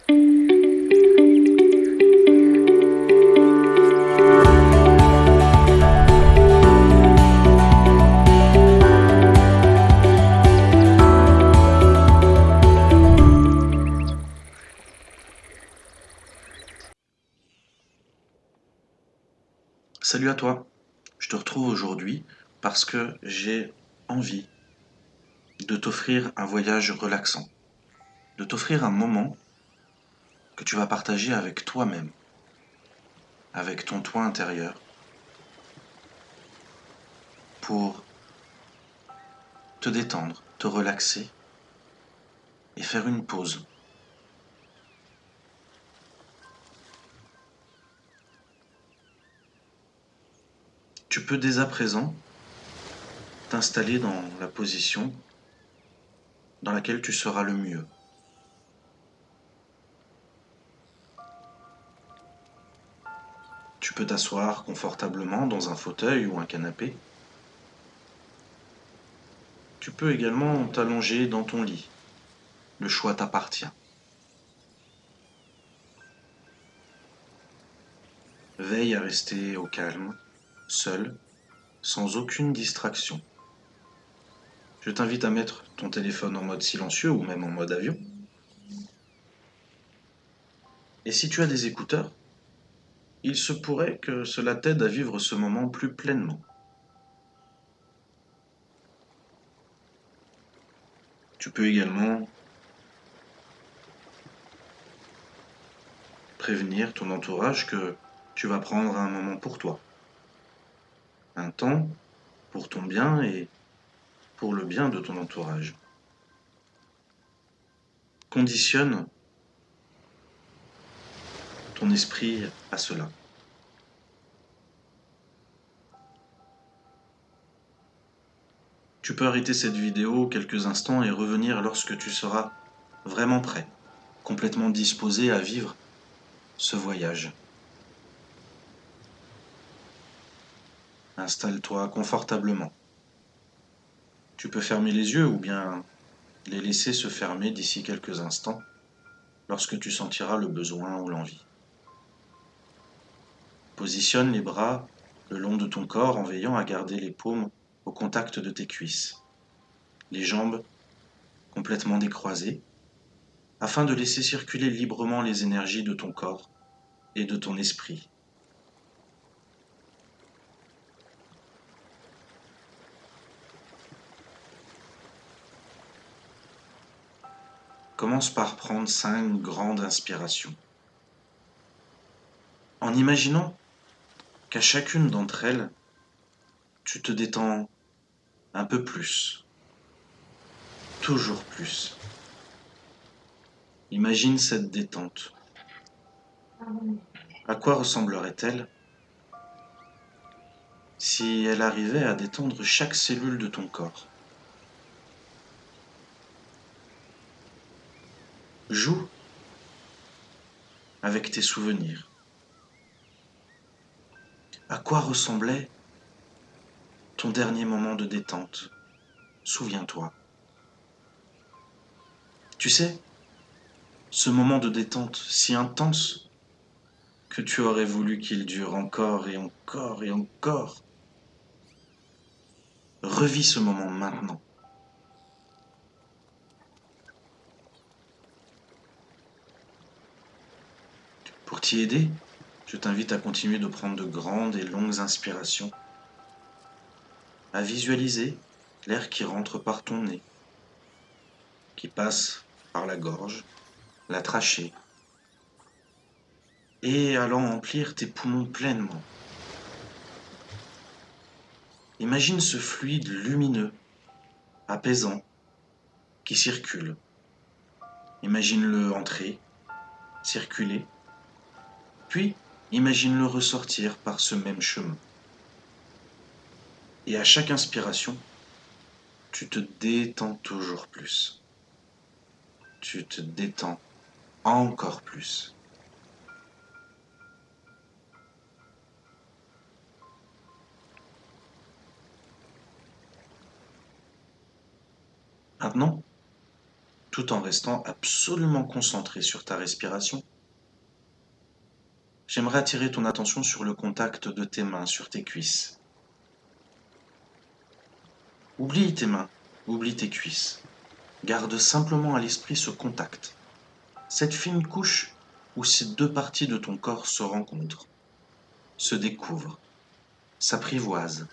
Salut à toi, je te retrouve aujourd'hui parce que j'ai envie de t'offrir un voyage relaxant, de t'offrir un moment que tu vas partager avec toi-même, avec ton toi intérieur, pour te détendre, te relaxer et faire une pause. Tu peux dès à présent t'installer dans la position dans laquelle tu seras le mieux. Tu peux t'asseoir confortablement dans un fauteuil ou un canapé. Tu peux également t'allonger dans ton lit. Le choix t'appartient. Veille à rester au calme, seul, sans aucune distraction. Je t'invite à mettre ton téléphone en mode silencieux ou même en mode avion. Et si tu as des écouteurs, il se pourrait que cela t'aide à vivre ce moment plus pleinement. Tu peux également prévenir ton entourage que tu vas prendre un moment pour toi. Un temps pour ton bien et pour le bien de ton entourage. Conditionne ton esprit à cela. Tu peux arrêter cette vidéo quelques instants et revenir lorsque tu seras vraiment prêt, complètement disposé à vivre ce voyage. Installe-toi confortablement. Tu peux fermer les yeux ou bien les laisser se fermer d'ici quelques instants lorsque tu sentiras le besoin ou l'envie. Positionne les bras le long de ton corps en veillant à garder les paumes au contact de tes cuisses, les jambes complètement décroisées, afin de laisser circuler librement les énergies de ton corps et de ton esprit. Commence par prendre 5 grandes inspirations, en imaginant qu'à chacune d'entre elles, tu te détends un peu plus, toujours plus. Imagine cette détente. À quoi ressemblerait-elle si elle arrivait à détendre chaque cellule de ton corps? Joue avec tes souvenirs. À quoi ressemblait ton dernier moment de détente? Souviens-toi. Tu sais, ce moment de détente si intense que tu aurais voulu qu'il dure encore et encore et encore. Revis ce moment maintenant. Pour t'y aider, je t'invite à continuer de prendre de grandes et longues inspirations, à visualiser l'air qui rentre par ton nez, qui passe par la gorge, la trachée, et allant emplir tes poumons pleinement. Imagine ce fluide lumineux, apaisant, qui circule. Imagine-le entrer, circuler, puis imagine-le ressortir par ce même chemin. Et à chaque inspiration, tu te détends toujours plus. Tu te détends encore plus. Maintenant, tout en restant absolument concentré sur ta respiration. J'aimerais attirer ton attention sur le contact de tes mains sur tes cuisses. Oublie tes mains, oublie tes cuisses. Garde simplement à l'esprit ce contact, cette fine couche où ces deux parties de ton corps se rencontrent, se découvrent, s'apprivoisent,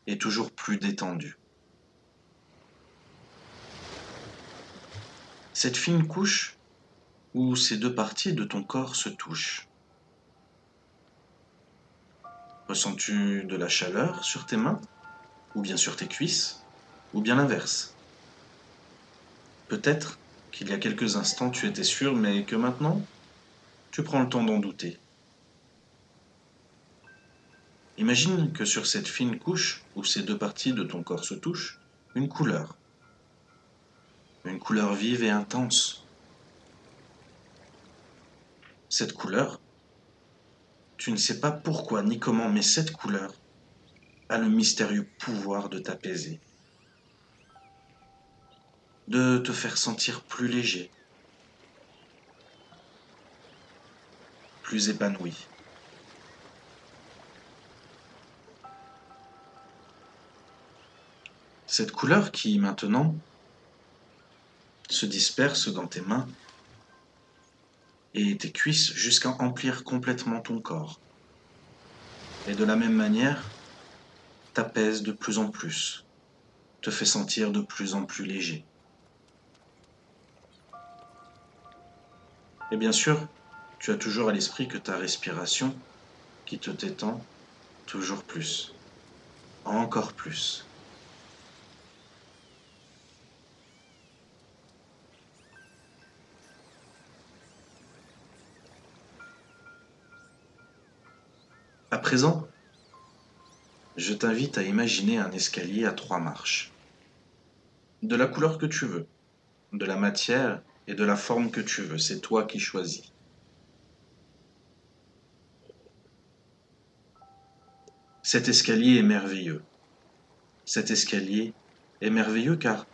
et toujours plus détendues. Cette fine couche où ces deux parties de ton corps se touchent. Ressens-tu de la chaleur sur tes mains, ou bien sur tes cuisses, ou bien l'inverse? Peut-être qu'il y a quelques instants tu étais sûr, mais que maintenant, tu prends le temps d'en douter. Imagine que sur cette fine couche, où ces deux parties de ton corps se touchent, une couleur vive et intense. Cette couleur, tu ne sais pas pourquoi ni comment, mais cette couleur a le mystérieux pouvoir de t'apaiser, de te faire sentir plus léger, plus épanoui. Cette couleur qui, maintenant, se disperse dans tes mains et tes cuisses jusqu'à emplir complètement ton corps. Et de la même manière, t'apaise de plus en plus, te fait sentir de plus en plus léger. Et bien sûr, tu as toujours à l'esprit que ta respiration qui te détend toujours plus, encore plus. À présent, je t'invite à imaginer un escalier à 3 marches, de la couleur que tu veux, de la matière et de la forme que tu veux, c'est toi qui choisis. Cet escalier est merveilleux. Cet escalier est merveilleux car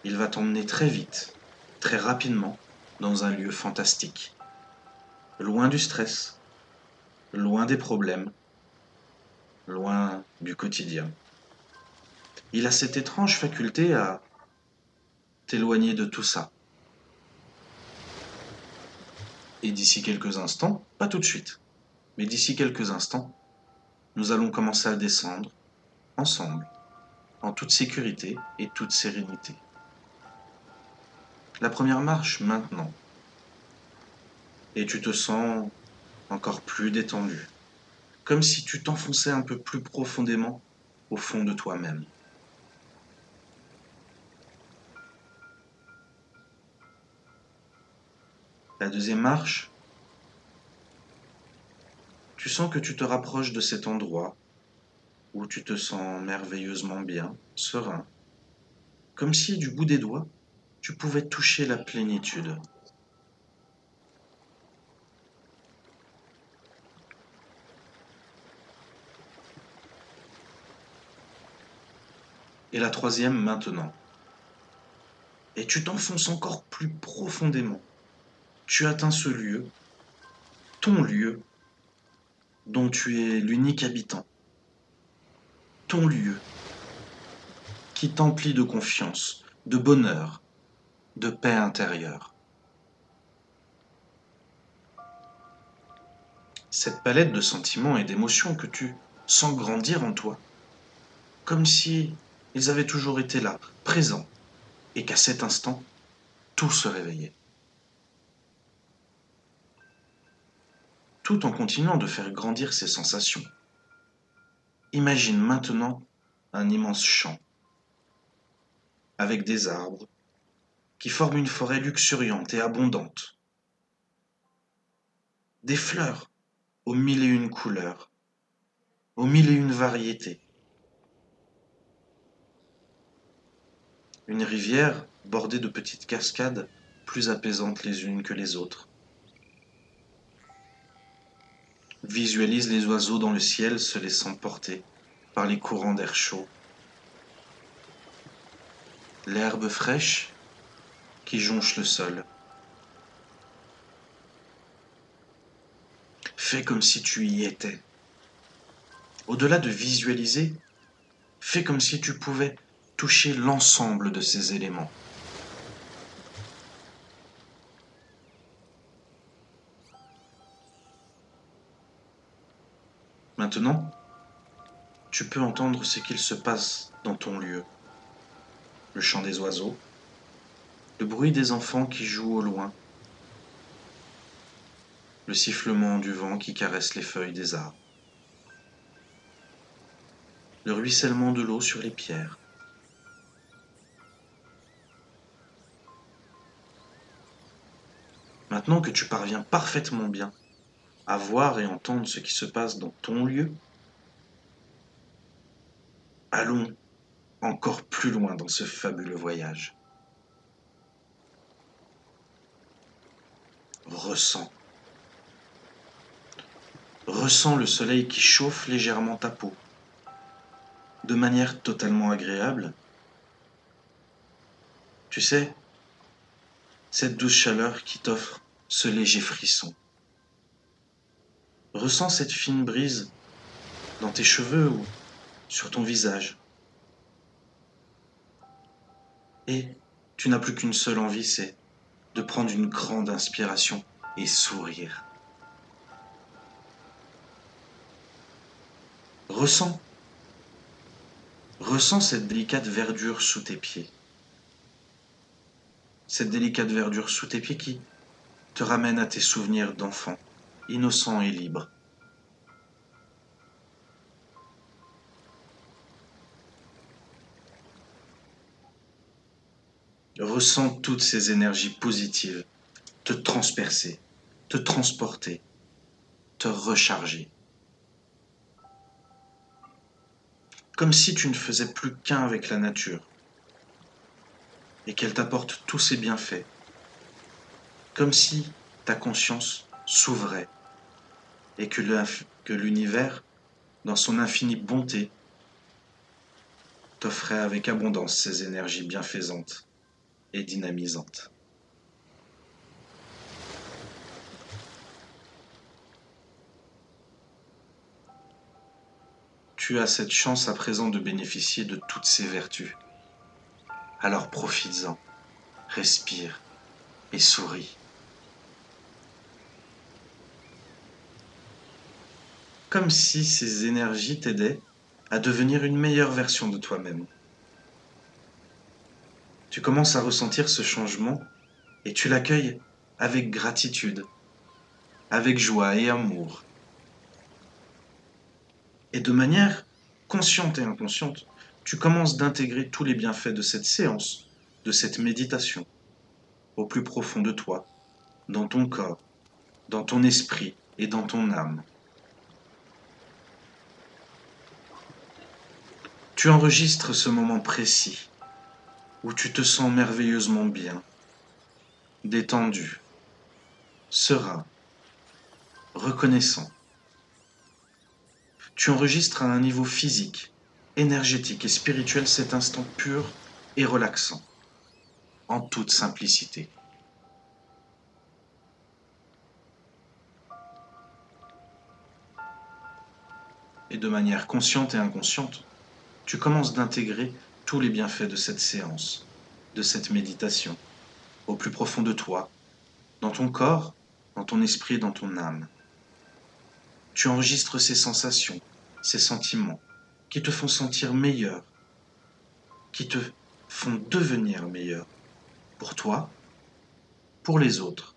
il va t'emmener très vite, très rapidement, dans un lieu fantastique. Loin du stress, loin des problèmes, loin du quotidien. Il a cette étrange faculté à t'éloigner de tout ça. Et d'ici quelques instants, pas tout de suite, mais d'ici quelques instants, nous allons commencer à descendre, ensemble, en toute sécurité et toute sérénité. La première marche maintenant, et tu te sens encore plus détendu, comme si tu t'enfonçais un peu plus profondément au fond de toi-même. La deuxième marche, tu sens que tu te rapproches de cet endroit où tu te sens merveilleusement bien, serein, comme si du bout des doigts, tu pouvais toucher la plénitude. Et la troisième maintenant. Et tu t'enfonces encore plus profondément. Tu atteins ce lieu, ton lieu, dont tu es l'unique habitant. Ton lieu, qui t'emplit de confiance, de bonheur, de paix intérieure. Cette palette de sentiments et d'émotions que tu sens grandir en toi, comme si ils avaient toujours été là, présents, et qu'à cet instant, tout se réveillait. Tout en continuant de faire grandir ces sensations. Imagine maintenant un immense champ, avec des arbres, qui forment une forêt luxuriante et abondante. Des fleurs aux mille et une couleurs, aux mille et une variétés. Une rivière bordée de petites cascades plus apaisantes les unes que les autres. Visualise les oiseaux dans le ciel se laissant porter par les courants d'air chaud. l'herbe fraîche qui jonche le sol. Fais comme si tu y étais. Au-delà de visualiser, fais comme si tu pouvais toucher l'ensemble de ces éléments. Maintenant, tu peux entendre ce qu'il se passe dans ton lieu. Le chant des oiseaux, le bruit des enfants qui jouent au loin, le sifflement du vent qui caresse les feuilles des arbres, le ruissellement de l'eau sur les pierres. Maintenant que tu parviens parfaitement bien à voir et entendre ce qui se passe dans ton lieu, allons encore plus loin dans ce fabuleux voyage. Ressens. Ressens le soleil qui chauffe légèrement ta peau, de manière totalement agréable. Tu sais, cette douce chaleur qui t'offre ce léger frisson. Ressens cette fine brise dans tes cheveux ou sur ton visage. Et tu n'as plus qu'une seule envie, c'est de prendre une grande inspiration et sourire. Ressens. Ressens cette délicate verdure sous tes pieds. Cette délicate verdure sous tes pieds qui te ramène à tes souvenirs d'enfant, innocent et libre. Ressens toutes ces énergies positives te transpercer, te transporter, te recharger. Comme si tu ne faisais plus qu'un avec la nature et qu'elle t'apporte tous ses bienfaits. Comme si ta conscience s'ouvrait et que l'univers, dans son infinie bonté, t'offrait avec abondance ses énergies bienfaisantes et dynamisantes. Tu as cette chance à présent de bénéficier de toutes ces vertus. Alors profites-en, respire et souris. Comme si ces énergies t'aidaient à devenir une meilleure version de toi-même. Tu commences à ressentir ce changement et tu l'accueilles avec gratitude, avec joie et amour. Et de manière consciente et inconsciente, tu commences d'intégrer tous les bienfaits de cette séance, de cette méditation, au plus profond de toi, dans ton corps, dans ton esprit et dans ton âme. Tu enregistres ce moment précis où tu te sens merveilleusement bien, détendu, serein, reconnaissant. Tu enregistres à un niveau physique, énergétique et spirituel cet instant pur et relaxant, en toute simplicité. Et de manière consciente et inconsciente, tu commences d'intégrer tous les bienfaits de cette séance, de cette méditation, au plus profond de toi, dans ton corps, dans ton esprit et dans ton âme. Tu enregistres ces sensations, ces sentiments qui te font sentir meilleur, qui te font devenir meilleur pour toi, pour les autres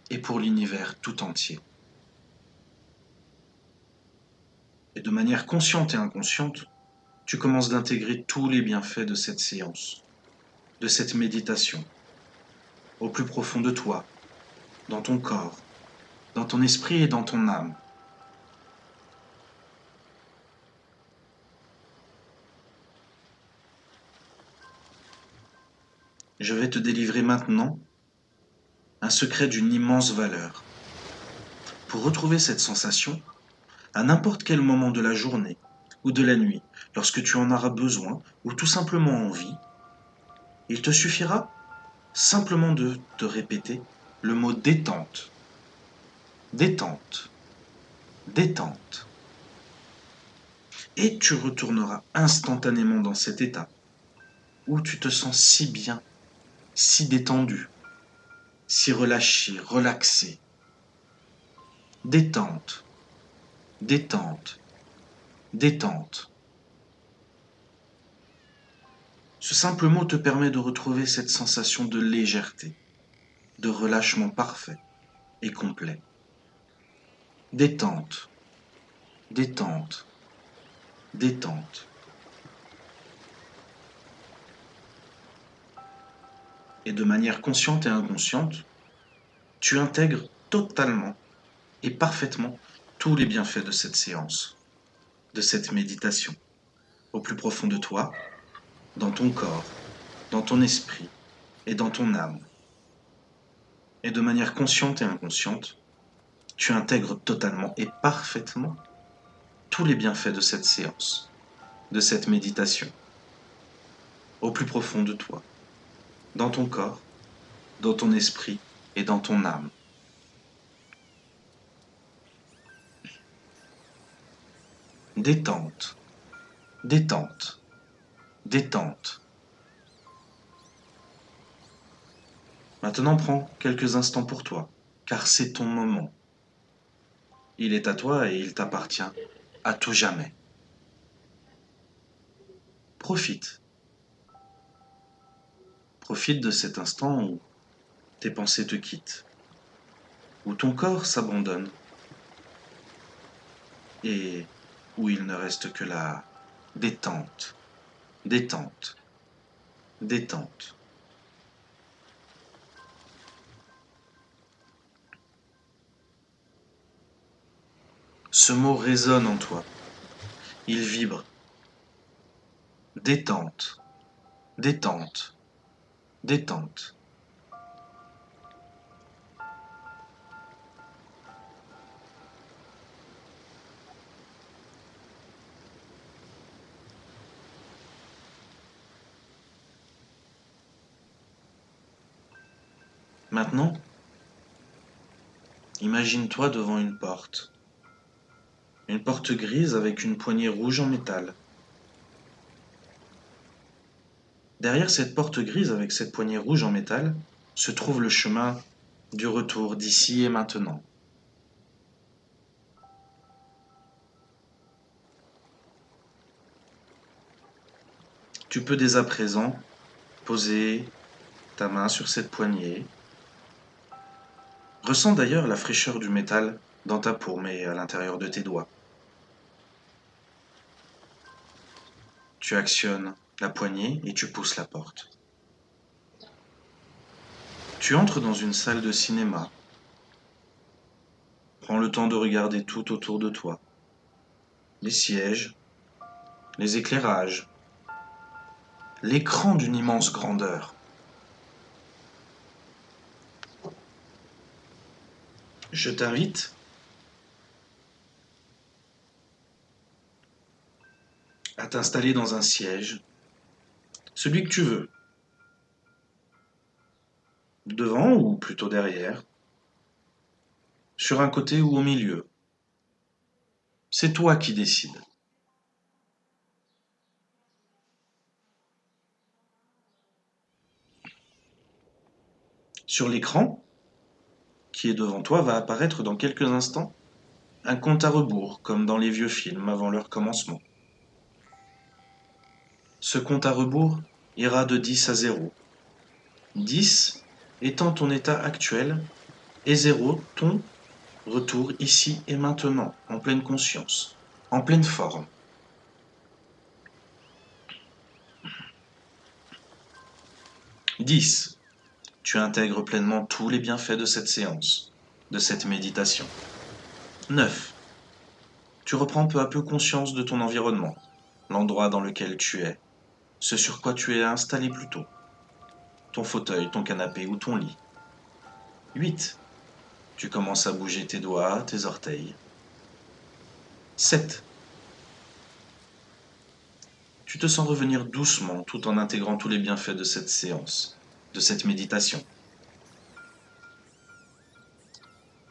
et pour l'univers tout entier. Et de manière consciente et inconsciente, tu commences d'intégrer tous les bienfaits de cette séance, de cette méditation, au plus profond de toi, dans ton corps, dans ton esprit et dans ton âme. Je vais te délivrer maintenant un secret d'une immense valeur. Pour retrouver cette sensation, à n'importe quel moment de la journée ou de la nuit, lorsque tu en auras besoin ou tout simplement envie, Il te suffira simplement de te répéter le mot détente, détente, détente. Et tu retourneras instantanément dans cet état où tu te sens si bien, si détendu, si relâché, relaxé. Détente, détente, détente. Ce simple mot te permet de retrouver cette sensation de légèreté, de relâchement parfait et complet. Détente, détente, détente. Et de manière consciente et inconsciente, tu intègres totalement et parfaitement tous les bienfaits de cette séance, de cette méditation, au plus profond de toi, dans ton corps, dans ton esprit et dans ton âme. Et de manière consciente et inconsciente, tu intègres totalement et parfaitement tous les bienfaits de cette séance, de cette méditation, au plus profond de toi, dans ton corps, dans ton esprit et dans ton âme. Détente, détente, détente. Maintenant, prends quelques instants pour toi, car c'est ton moment. Il est à toi et il t'appartient à tout jamais. Profite. Profite de cet instant où tes pensées te quittent, où ton corps s'abandonne et où il ne reste que la détente, détente, détente. Ce mot résonne en toi, il vibre. Détente, détente, détente. Maintenant, imagine-toi devant une porte grise avec une poignée rouge en métal. Derrière cette porte grise avec cette poignée rouge en métal se trouve le chemin du retour d'ici et maintenant. Tu peux dès à présent poser ta main sur cette poignée. Ressens d'ailleurs la fraîcheur du métal dans ta paume et à l'intérieur de tes doigts. Tu actionnes la poignée et tu pousses la porte. Tu entres dans une salle de cinéma. Prends le temps de regarder tout autour de toi. Les sièges, les éclairages, l'écran d'une immense grandeur. Je t'invite à t'installer dans un siège, celui que tu veux, devant ou plutôt derrière, sur un côté ou au milieu. C'est toi qui décides. Sur l'écran, qui est devant toi, va apparaître dans quelques instants un compte à rebours, comme dans les vieux films avant leur commencement. Ce compte à rebours ira de 10 à 0. 10 étant ton état actuel et 0 ton retour ici et maintenant, en pleine conscience, en pleine forme. 10. Tu intègres pleinement tous les bienfaits de cette séance, de cette méditation. 9. Tu reprends peu à peu conscience de ton environnement, l'endroit dans lequel tu es, ce sur quoi tu es installé plus tôt, ton fauteuil, ton canapé ou ton lit. 8. Tu commences à bouger tes doigts, tes orteils. 7. Tu te sens revenir doucement tout en intégrant tous les bienfaits de cette séance, de cette méditation.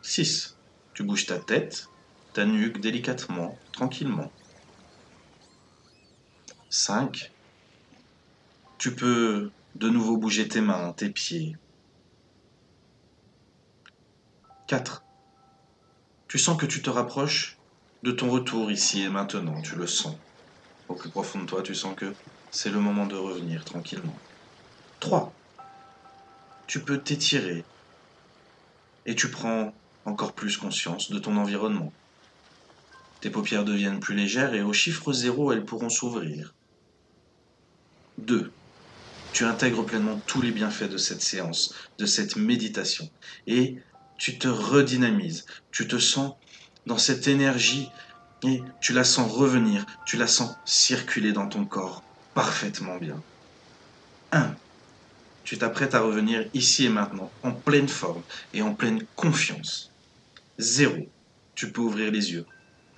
6. Tu bouges ta tête, ta nuque délicatement, tranquillement. 5. Tu peux de nouveau bouger tes mains, tes pieds. 4. Tu sens que tu te rapproches de ton retour ici et maintenant, tu le sens. Au plus profond de toi, tu sens que c'est le moment de revenir tranquillement. 3. Tu peux t'étirer et tu prends encore plus conscience de ton environnement. Tes paupières deviennent plus légères et au chiffre 0, elles pourront s'ouvrir. 2. Tu intègres pleinement tous les bienfaits de cette séance, de cette méditation. Et tu te redynamises. Tu te sens dans cette énergie et tu la sens revenir. Tu la sens circuler dans ton corps parfaitement bien. 1. Tu t'apprêtes à revenir ici et maintenant, en pleine forme et en pleine confiance. 0. Tu peux ouvrir les yeux.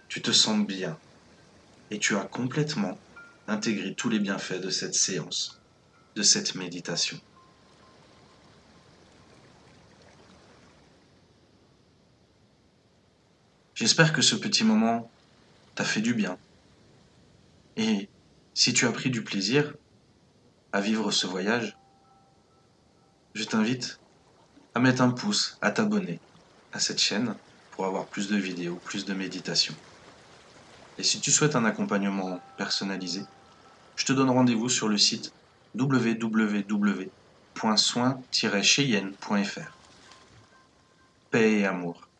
Tu te sens bien. Et tu as complètement intégré tous les bienfaits de cette séance, de cette méditation. J'espère que ce petit moment t'a fait du bien. Et si tu as pris du plaisir à vivre ce voyage, je t'invite à mettre un pouce, à t'abonner à cette chaîne pour avoir plus de vidéos, plus de méditations. Et si tu souhaites un accompagnement personnalisé, je te donne rendez-vous sur le site www.soin-cheyenne.fr. Paix et amour.